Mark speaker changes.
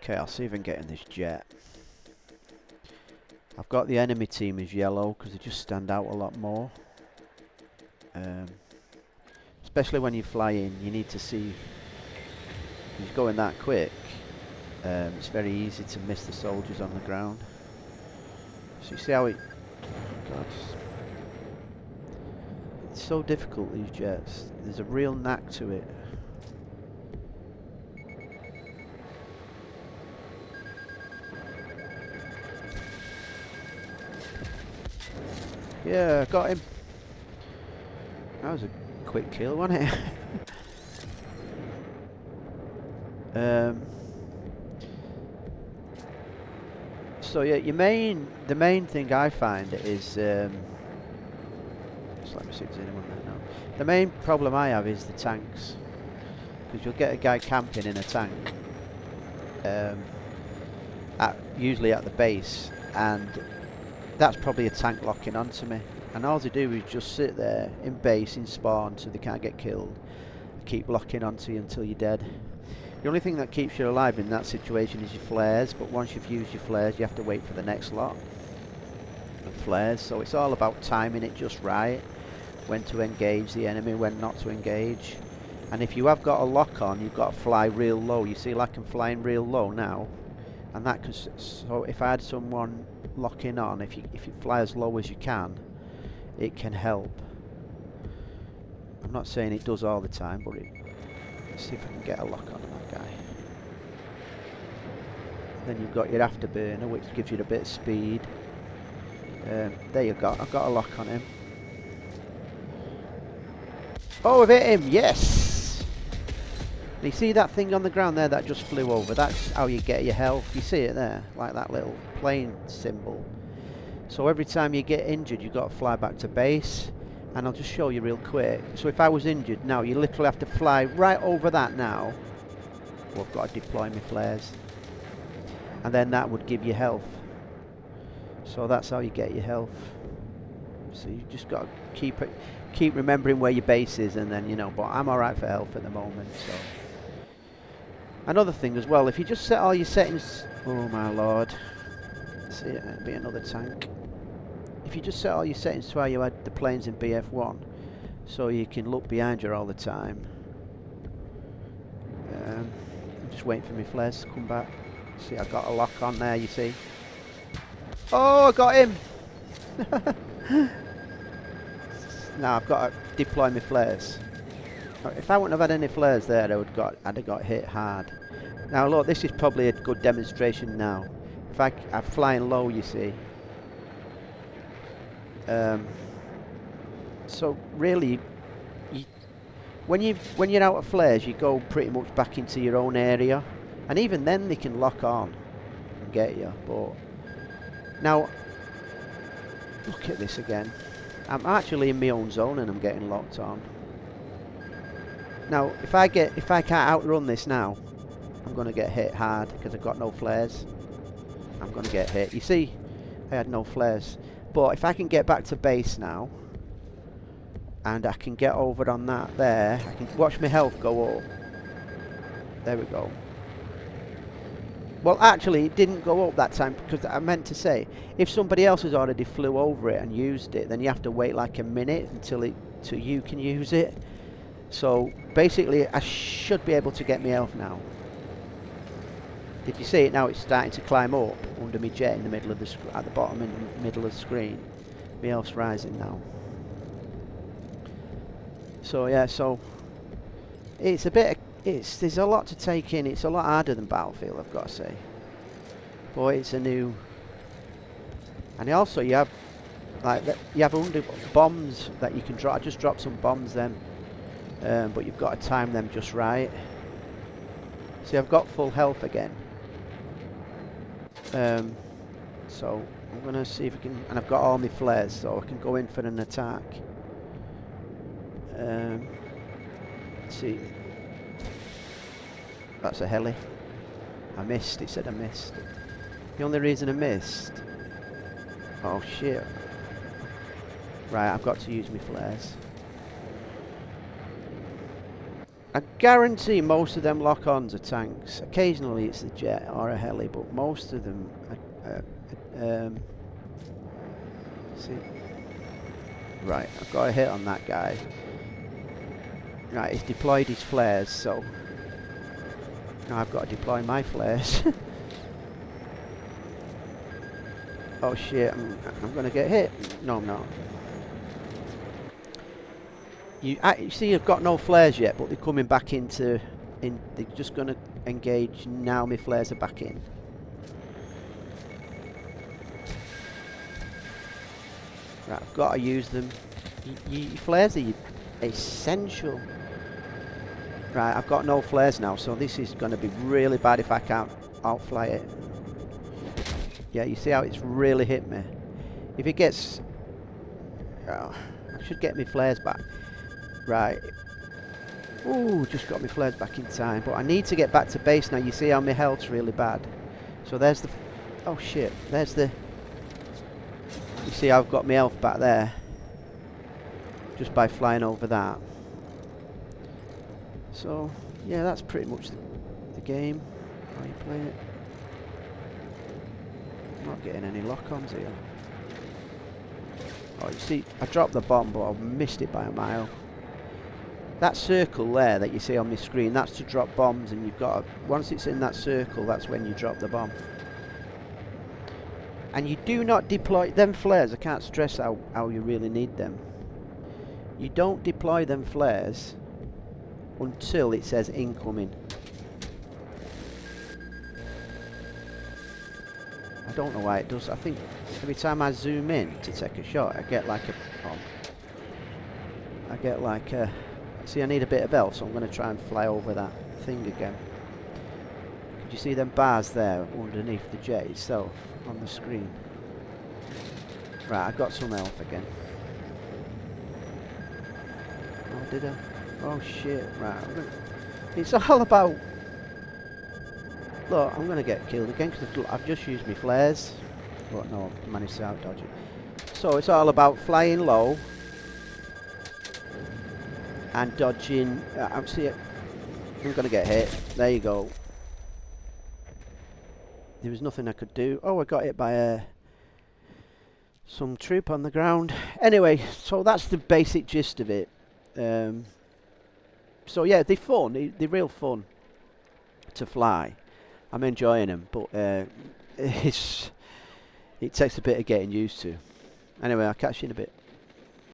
Speaker 1: Okay, I'll see if I can get in this jet. I've got the enemy team as yellow because they just stand out a lot more. Especially when you fly in, you need to see if he's going that quick. It's very easy to miss the soldiers on the ground. So you see how it... God, it's so difficult, these jets. There's a real knack to it. Yeah, got him. That was a quick kill, wasn't it? So yeah, the main thing I find is, just let me see if there's anyone there now. The main problem I have is the tanks, because you'll get a guy camping in a tank, usually at the base, and that's probably a tank locking onto me. And all they do is just sit there in base, in spawn, so they can't get killed. Keep locking onto you until you're dead. The only thing that keeps you alive in that situation is your flares, but once you've used your flares, you have to wait for the next lot of flares. So it's all about timing it just right, when to engage the enemy, when not to engage. And if you have got a lock on, you've got to fly real low. You see, like I'm flying real low now, and that can, so if I had someone locking on, if you fly as low as you can, it can help. I'm not saying it does all the time, but let's see if I can get a lock on that guy. Then you've got your afterburner, which gives you a bit of speed. There you go. I've got a lock on him. Oh, I've hit him! Yes! You see that thing on the ground there that just flew over? That's how you get your health. You see it there? Like that little plane symbol. So every time you get injured, you've got to fly back to base. And I'll just show you real quick. So if I was injured now, you literally have to fly right over that now. Well, I've got to deploy my flares. And then that would give you health. So that's how you get your health. So you just got to keep remembering where your base is, and then, you know, but I'm alright for health at the moment, so. Another thing as well, if you just set all your settings, oh my lord. See, it'll be another tank. If you just set all your settings to how you had the planes in BF1, so you can look behind you all the time. I'm just waiting for my flares to come back. See, I got a lock on there, you see. Oh, I got him! Now I've got to deploy my flares. If I wouldn't have had any flares there, I'd have got hit hard. Now look, this is probably a good demonstration now. If I'm flying low, you see. So really, when you're out of flares, you go pretty much back into your own area, and even then they can lock on and get you. But now, look at this again. I'm actually in my own zone and I'm getting locked on. Now, if I can't outrun this now, I'm going to get hit hard because I've got no flares. I'm going to get hit. You see, I had no flares. But if I can get back to base now, and I can get over on that there, I can watch my health go up. There we go. Well, actually, it didn't go up that time, because I meant to say, if somebody else has already flew over it and used it, then you have to wait like a minute until you can use it. So basically, I should be able to get my health now. If you see it now, it's starting to climb up under my jet in the middle of the at the bottom in the middle of the screen. My health's rising now. So yeah, so it's a bit. There's a lot to take in. It's a lot harder than Battlefield, I've got to say. Boy, it's a new. And also you have you have under bombs that you can drop. I just dropped some bombs then, but you've got to time them just right. See, I've got full health again. So I'm gonna see if I can, and I've got all my flares, so I can go in for an attack. Let's see. That's a heli. I missed. It said I missed. The only reason I missed. Oh shit. Right, I've got to use my flares. I guarantee most of them lock-ons are tanks. Occasionally it's a jet or a heli, but most of them are, see. Right, I've got a hit on that guy. Right, he's deployed his flares, so now I've got to deploy my flares. Oh shit, I'm gonna get hit. No, I'm not. You see, I've got no flares yet, but they're coming back into. They're just gonna engage now. My flares are back in. Right, I've got to use them. Your flares are essential. Right, I've got no flares now, so this is going to be really bad if I can't outfly it. Yeah, you see how it's really hit me. If it gets, oh, I should get my flares back. Right. Ooh, just got my flares back in time, but I need to get back to base now. You see how my health's really bad. So there's the. Oh shit! There's the. You see, I've got my health back there just by flying over that. So, yeah, that's pretty much the game. How you play it. I'm not getting any lock-ons here. Oh, you see, I dropped the bomb, but I missed it by a mile. That circle there that you see on my screen, that's to drop bombs, and you've got to, once it's in that circle, that's when you drop the bomb. And you do not deploy them flares. I can't stress how you really need them. You don't deploy them flares until it says incoming. I don't know why it does. I think every time I zoom in to take a shot, I get like a bomb. I get like a. See, I need a bit of health, so I'm going to try and fly over that thing again. Could you see them bars there underneath the jet itself on the screen? Right, I got some health again. Oh, did I? Oh shit! Right, it's all about. Look, I'm going to get killed again because I've just used my flares, but no, I managed to out dodge it. So it's all about flying low and dodging. I'm going to get hit. There you go. There was nothing I could do. Oh, I got hit by some troop on the ground. Anyway, so that's the basic gist of it. So yeah, they're fun. They're real fun to fly. I'm enjoying them, but it takes a bit of getting used to. Anyway, I'll catch you in a bit.